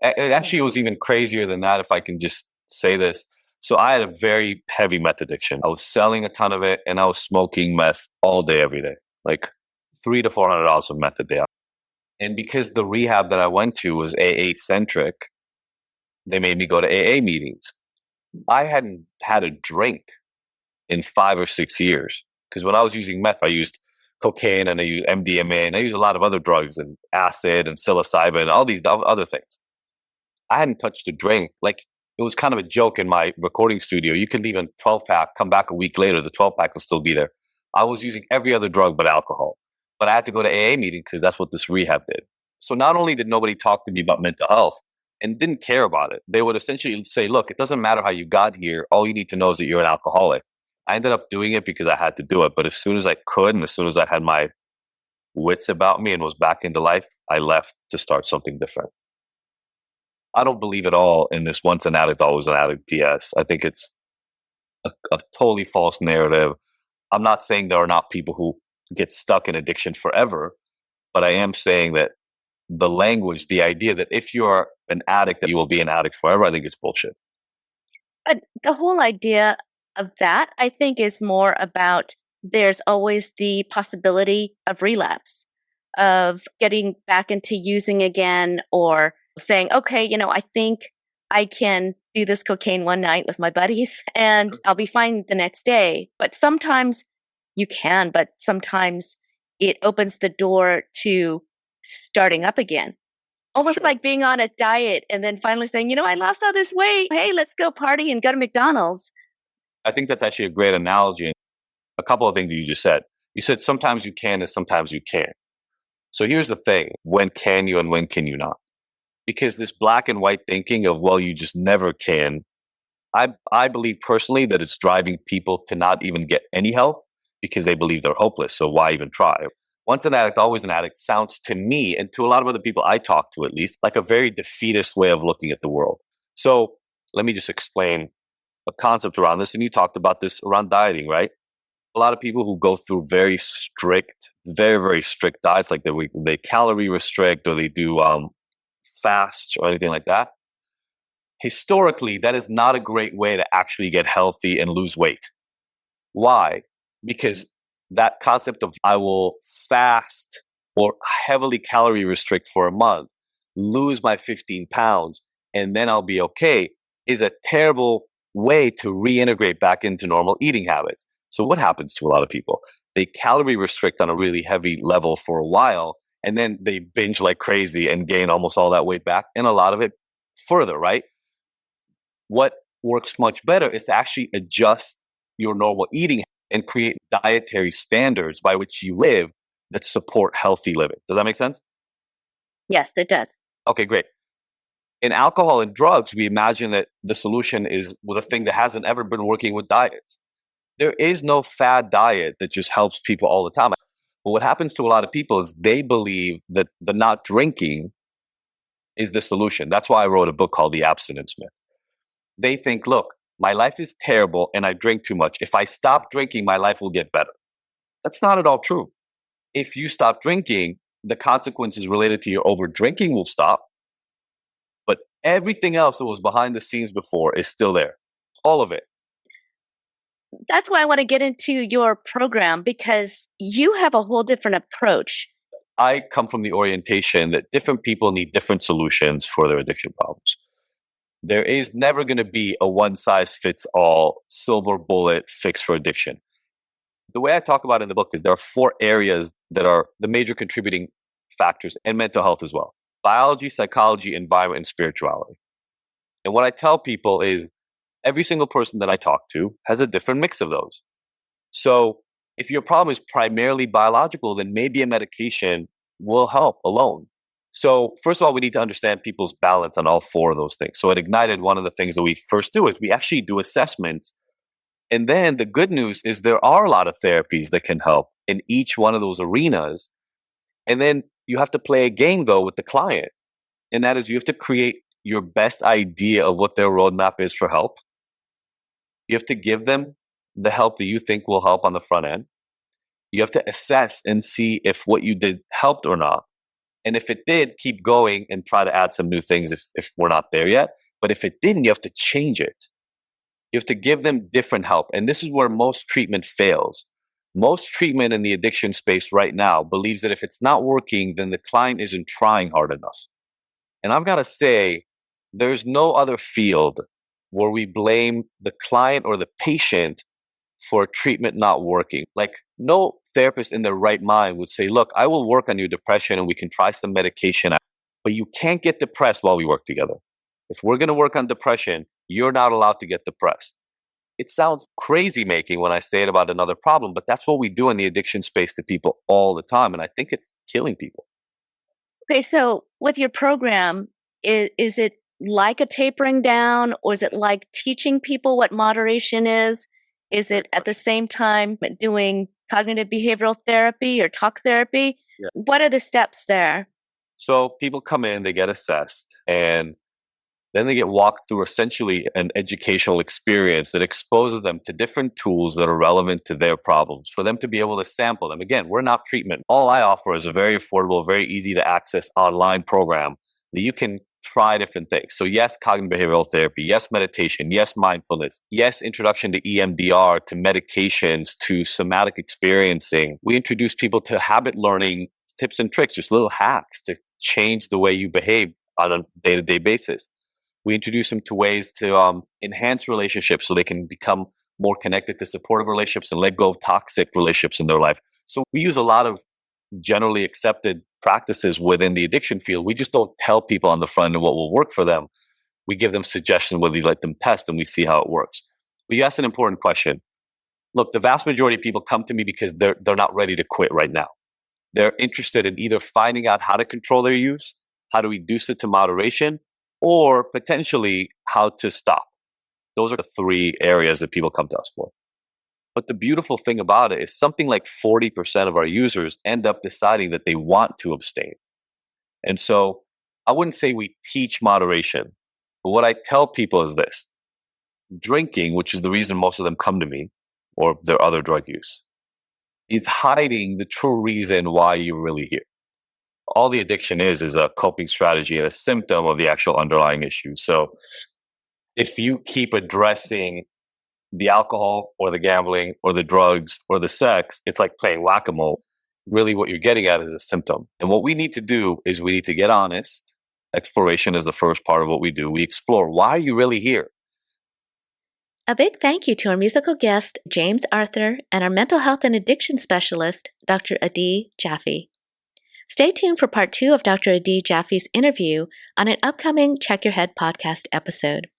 It actually was even crazier than that, if I can just say this. So I had a very heavy meth addiction. I was selling a ton of it and I was smoking meth all day, every day, like $300 to $400 of meth a day. And because the rehab that I went to was AA centric, they made me go to AA meetings. I hadn't had a drink in 5 or 6 years because when I was using meth, I used cocaine and I used MDMA and I used a lot of other drugs and acid and psilocybin and all these other things. I hadn't touched a drink. Like, it was kind of a joke in my recording studio. You could leave a 12-pack, come back a week later, the 12-pack will still be there. I was using every other drug but alcohol. But I had to go to AA meetings because that's what this rehab did. So not only did nobody talk to me about mental health and didn't care about it, they would essentially say, look, it doesn't matter how you got here. All you need to know is that you're an alcoholic. I ended up doing it because I had to do it. But as soon as I could and as soon as I had my wits about me and was back into life, I left to start something different. I don't believe at all in this once an addict, always an addict BS. I think it's a totally false narrative. I'm not saying there are not people who get stuck in addiction forever, but I am saying that the language, the idea that if you are an addict, that you will be an addict forever, I think it's bullshit. But the whole idea of that, I think, is more about there's always the possibility of relapse, of getting back into using again, or saying, okay, I think I can do this cocaine one night with my buddies and I'll be fine the next day. But sometimes you can, but sometimes it opens the door to starting up again. Almost Sure. like being on a diet and then finally saying, I lost all this weight. Hey, let's go party and go to McDonald's. I think that's actually a great analogy. A couple of things that you just said. You said sometimes you can and sometimes you can't. So here's the thing. When can you and when can you not? Because this black and white thinking of, well, you just never can. I believe personally that it's driving people to not even get any help because they believe they're hopeless. So why even try? Once an addict, always an addict sounds to me and to a lot of other people I talk to at least like a very defeatist way of looking at the world. So let me just explain a concept around this. And you talked about this around dieting, right? A lot of people who go through very strict, very, very strict diets, like they calorie restrict or they do fasts or anything like that. Historically, that is not a great way to actually get healthy and lose weight. Why? Because that concept of I will fast or heavily calorie restrict for a month, lose my 15 pounds, and then I'll be okay is a terrible way to reintegrate back into normal eating habits. So what happens to a lot of people? They calorie restrict on a really heavy level for a while, and then they binge like crazy and gain almost all that weight back, and a lot of it further, right? What works much better is to actually adjust your normal eating and create dietary standards by which you live that support healthy living. Does that make sense? Yes, it does. Okay, great. In alcohol and drugs, we imagine that the solution is with a thing that hasn't ever been working with diets. There is no fad diet that just helps people all the time. But what happens to a lot of people is they believe that the not drinking is the solution. That's why I wrote a book called The Abstinence Myth. They think, look, my life is terrible and I drink too much. If I stop drinking, my life will get better. That's not at all true. If you stop drinking, the consequences related to your over drinking will stop. But everything else that was behind the scenes before is still there. All of it. That's why I want to get into your program, because you have a whole different approach. I come from the orientation that different people need different solutions for their addiction problems. There is never going to be a one size fits all silver bullet fix for addiction. The way I talk about it in the book is there are 4 areas that are the major contributing factors in mental health as well: biology, psychology, environment, and spirituality. And what I tell people is every single person that I talk to has a different mix of those. So if your problem is primarily biological, then maybe a medication will help alone. So first of all, we need to understand people's balance on all 4 of those things. So at Ignited, one of the things that we first do is we actually do assessments. And then the good news is there are a lot of therapies that can help in each one of those arenas. And then you have to play a game though with the client. And that is you have to create your best idea of what their roadmap is for help. You have to give them the help that you think will help on the front end. You have to assess and see if what you did helped or not. And if it did, keep going and try to add some new things if we're not there yet. But if it didn't, you have to change it. You have to give them different help. And this is where most treatment fails. Most treatment in the addiction space right now believes that if it's not working, then the client isn't trying hard enough. And I've got to say, there's no other field where we blame the client or the patient for treatment not working. Like no therapist in their right mind would say, look, I will work on your depression and we can try some medication, but you can't get depressed while we work together. If we're going to work on depression, you're not allowed to get depressed. It sounds crazy making when I say it about another problem, but that's what we do in the addiction space to people all the time. And I think it's killing people. Okay, so with your program, is it like a tapering down, or is it like teaching people what moderation is? Is it at the same time doing cognitive behavioral therapy or talk therapy? Yeah. What are the steps there? So people come in, they get assessed, and then they get walked through essentially an educational experience that exposes them to different tools that are relevant to their problems for them to be able to sample them. Again, we're not treatment. All I offer is a very affordable, very easy to access online program that you can try different things. So yes, cognitive behavioral therapy, yes, meditation, yes, mindfulness, yes, introduction to EMDR, to medications, to somatic experiencing. We introduce people to habit learning tips and tricks, just little hacks to change the way you behave on a day-to-day basis. We introduce them to ways to enhance relationships so they can become more connected to supportive relationships and let go of toxic relationships in their life. So we use a lot of generally accepted practices within the addiction field. We just don't tell people on the front end what will work for them. We give them suggestions whether you let them test and we see how it works. But you asked an important question. Look, the vast majority of people come to me because they're not ready to quit right now. They're interested in either finding out how to control their use, how to reduce it to moderation, or potentially how to stop. Those are the three areas that people come to us for. But the beautiful thing about it is something like 40% of our users end up deciding that they want to abstain. And so I wouldn't say we teach moderation, but what I tell people is this. Drinking, which is the reason most of them come to me, or their other drug use, is hiding the true reason why you're really here. All the addiction is a coping strategy and a symptom of the actual underlying issue. So if you keep addressing the alcohol or the gambling or the drugs or the sex, it's like playing whack-a-mole. Really what you're getting at is a symptom. And what we need to do is we need to get honest. Exploration is the first part of what we do. We explore, why are you really here? A big thank you to our musical guest, James Arthur, and our mental health and addiction specialist, Dr. Adi Jaffe. Stay tuned for part 2 of Dr. Adi Jaffe's interview on an upcoming Check Your Head podcast episode.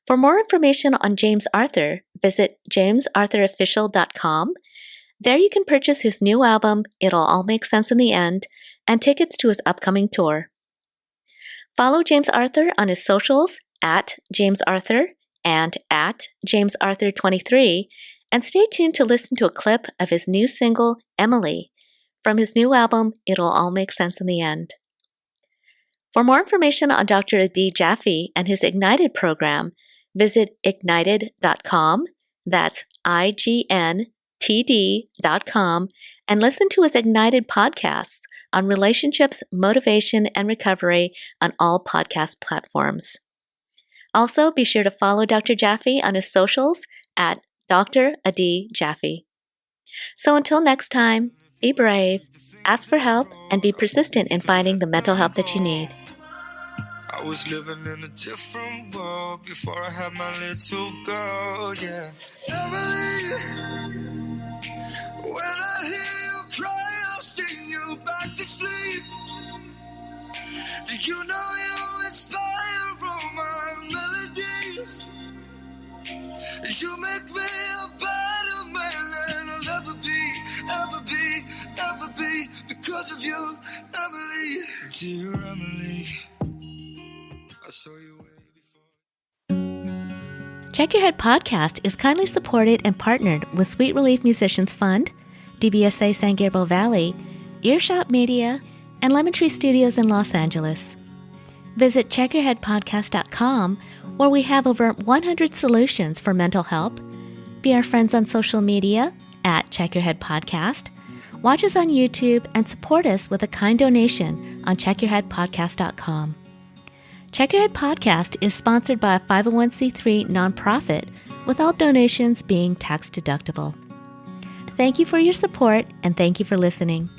For more information on James Arthur, visit jamesarthurofficial.com. There you can purchase his new album, It'll All Make Sense in the End, and tickets to his upcoming tour. Follow James Arthur on his socials at James Arthur and at James Arthur 23, and stay tuned to listen to a clip of his new single, Emily, from his new album, It'll All Make Sense in the End. For more information on Dr. Adi Jaffe and his Ignited program, visit ignited.com, that's IGNTD.com, and listen to his Ignited podcasts on relationships, motivation, and recovery on all podcast platforms. Also, be sure to follow Dr. Jaffe on his socials at Dr. Adi Jaffe. So until next time, be brave, ask for help, and be persistent in finding the mental help that you need. I was living in a different world before I had my little girl, yeah. Emily, when I hear you cry, I'll sing you back to sleep. Do you know you inspire all my melodies? You make me a better man than I'll ever be, ever be, ever be, because of you, Emily. Dear Emily, I saw you way before. Check Your Head podcast is kindly supported and partnered with Sweet Relief Musicians Fund, DBSA San Gabriel Valley, Earshot Media, and Lemon Tree Studios in Los Angeles. Visit checkyourheadpodcast.com, where we have over 100 solutions for mental help. Be our friends on social media at Check Your Head Podcast. Watch us on YouTube and support us with a kind donation on checkyourheadpodcast.com. Check Your Head Podcast is sponsored by a 501c3 nonprofit, with all donations being tax deductible. Thank you for your support, and thank you for listening.